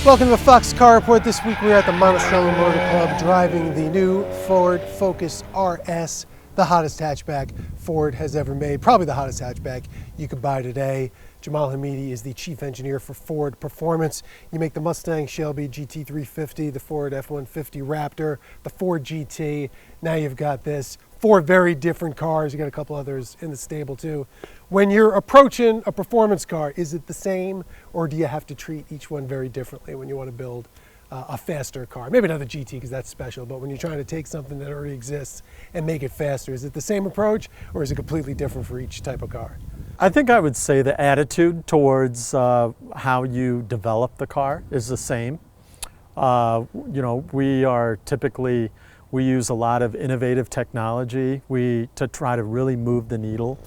Welcome to the Fox Car Report. This week we're at the Monticello Motor Club driving the new Ford Focus RS, the hottest hatchback Ford has ever made, probably the hottest hatchback you could buy today. Jamal Hameedi is the chief engineer for Ford Performance. You make the Mustang Shelby GT350, the Ford F-150 Raptor, the Ford GT. Now you've got this. Four very different cars. You got a couple others in the stable too. When you're approaching a performance car, is it the same, or do you have to treat each one very differently when you want to build a faster car? Maybe not the GT because that's special, but when you're trying to take something that already exists and make it faster, is it the same approach, or is it completely different for each type of car? I think I would say the attitude towards how you develop the car is the same. We use a lot of innovative technology to try to really move the needle.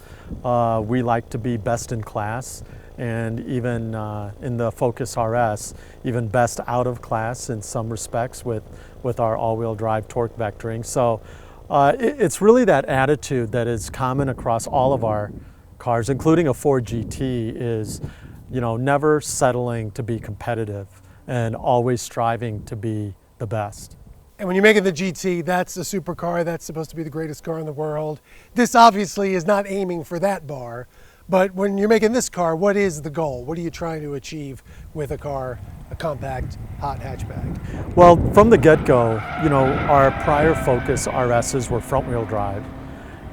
We like to be best in class, and even in the Focus RS, even best out of class in some respects with our all-wheel drive torque vectoring. So it's really that attitude that is common across all of our cars, including a Ford GT, is never settling to be competitive and always striving to be the best. And when you're making the GT, that's a supercar. That's supposed to be the greatest car in the world. This obviously is not aiming for that bar. But when you're making this car, what is the goal? What are you trying to achieve with a car, a compact, hot hatchback? Well, from the get-go, our prior Focus RSs were front-wheel drive.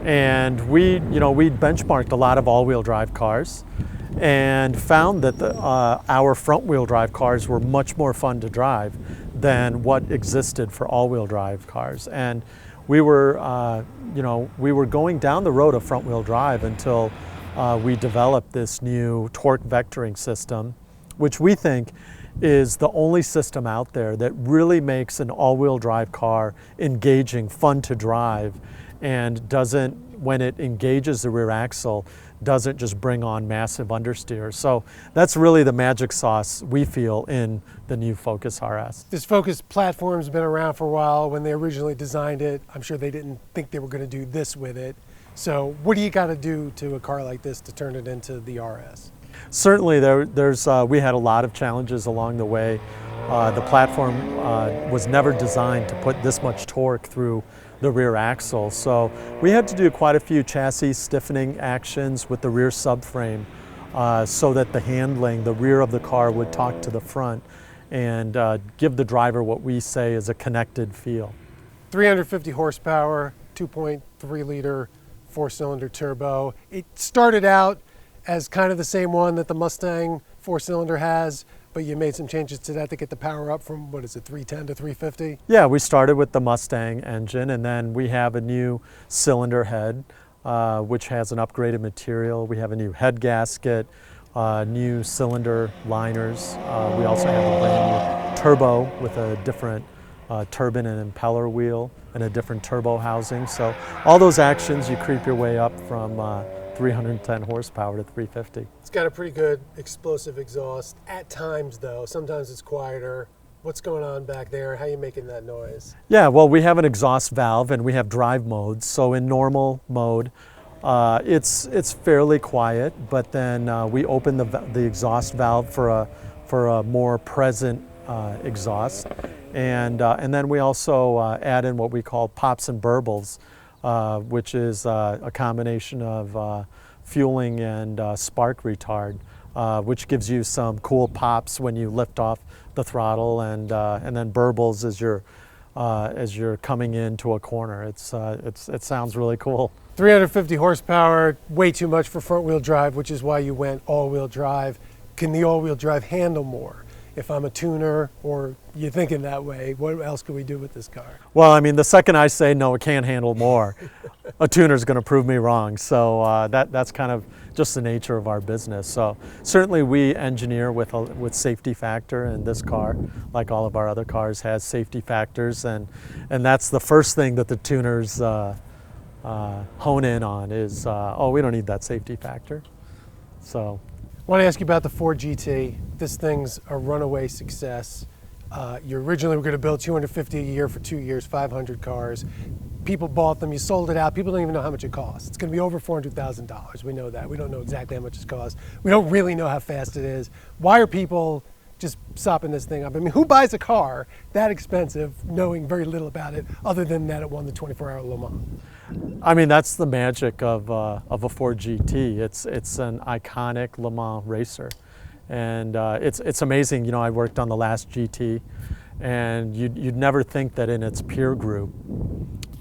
And we benchmarked a lot of all-wheel drive cars and found that our front-wheel drive cars were much more fun to drive than what existed for all-wheel drive cars. And we were going down the road of front-wheel drive until we developed this new torque vectoring system, which we think is the only system out there that really makes an all-wheel drive car engaging, fun to drive, and doesn't, when it engages the rear axle, doesn't just bring on massive understeer. So that's really the magic sauce we feel in the new Focus RS. This Focus platform's been around for a while. When they originally designed it, I'm sure they didn't think they were going to do this with it. So what do you got to do to a car like this to turn it into the RS? Certainly, we had a lot of challenges along the way. The platform was never designed to put this much torque through the rear axle. So we had to do quite a few chassis stiffening actions with the rear subframe so that the handling, the rear of the car would talk to the front and give the driver what we say is a connected feel. 350 horsepower, 2.3 liter, 4-cylinder turbo. It started out as kind of the same one that the Mustang 4-cylinder has, but you made some changes to that to get the power up from, 310 to 350? Yeah, we started with the Mustang engine, and then we have a new cylinder head, which has an upgraded material. We have a new head gasket, new cylinder liners. We also have a brand new turbo with a different turbine and impeller wheel and a different turbo housing. So all those actions, you creep your way up from 310 horsepower to 350. It's got a pretty good explosive exhaust. At times though, sometimes it's quieter. What's going on back there? How are you making that noise? Yeah, well, we have an exhaust valve and we have drive modes. So in normal mode, it's fairly quiet, but then we open the exhaust valve for a more present exhaust. And then we also add in what we call pops and burbles, which is a combination of fueling and spark retard, which gives you some cool pops when you lift off the throttle, and then burbles as you're coming into a corner. It sounds really cool. 350 horsepower, way too much for front-wheel drive, which is why you went all-wheel drive. Can the all-wheel drive handle more? If I'm a tuner, or you're thinking that way, what else could we do with this car? Well, I mean, the second I say no, it can't handle more, a tuner's going to prove me wrong. So that's kind of just the nature of our business. So certainly we engineer with safety factor, and this car, like all of our other cars, has safety factors, and that's the first thing that the tuners hone in on is, oh, we don't need that safety factor. So. I want to ask you about the Ford GT. This thing's a runaway success. You originally were going to build 250 a year for 2 years, 500 cars. People bought them, you sold it out. People don't even know how much it costs. It's going to be over $400,000. We know that. We don't know exactly how much it costs. We don't really know how fast it is. Why are people just sopping this thing up. I mean, who buys a car that expensive knowing very little about it other than that it won the 24-hour Le Mans? I mean, that's the magic of a Ford GT. It's an iconic Le Mans racer. And it's amazing. You know, I worked on the last GT, and you'd never think that in its peer group,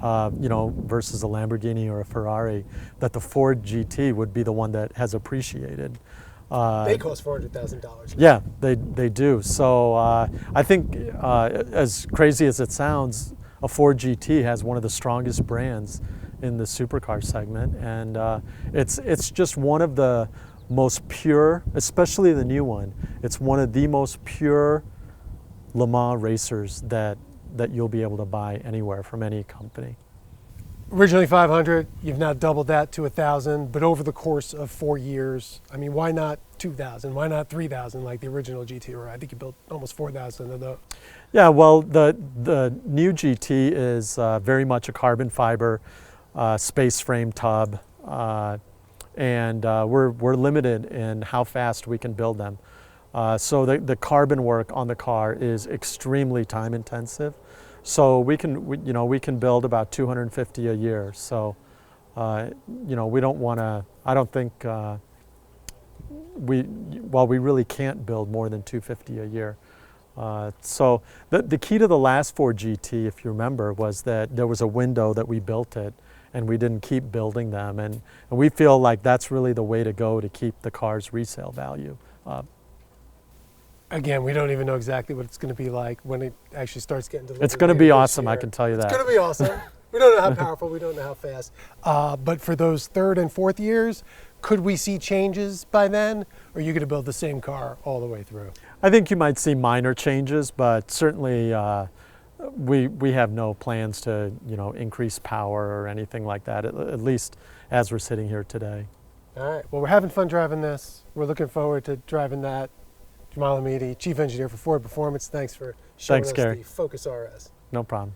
you know, versus a Lamborghini or a Ferrari, that the Ford GT would be the one that has appreciated. They cost $400,000. Yeah, they do. So I think, as crazy as it sounds, a Ford GT has one of the strongest brands in the supercar segment, and it's just one of the most pure, especially the new one. It's one of the most pure Le Mans racers that you'll be able to buy anywhere from any company. Originally 500, you've now doubled that to 1,000, but over the course of 4 years, I mean, why not 2,000? Why not 3,000 like the original GT? Or I think you built almost 4,000 of those. Yeah, well, the new GT is very much a carbon fiber space frame tub, and we're limited in how fast we can build them. So the carbon work on the car is extremely time intensive. So we can build about 250 a year. So, you know, we don't want to, I don't think, we really can't build more than 250 a year. So the key to the last Ford GT, if you remember, was that there was a window that we built it and we didn't keep building them. And we feel like that's really the way to go to keep the car's resale value up. Again, we don't even know exactly what it's going to be like when it actually starts getting delivered. It's going to be awesome, I can tell you that. It's going to be awesome. We don't know how powerful, we don't know how fast. But for those third and fourth years, could we see changes by then? Or are you going to build the same car all the way through? I think you might see minor changes, but certainly we have no plans to, you know, increase power or anything like that, at least as we're sitting here today. All right, well, we're having fun driving this. We're looking forward to driving that. Jamal Hameedi, Chief Engineer for Ford Performance, thanks for showing us Gary. the Focus RS. No problem.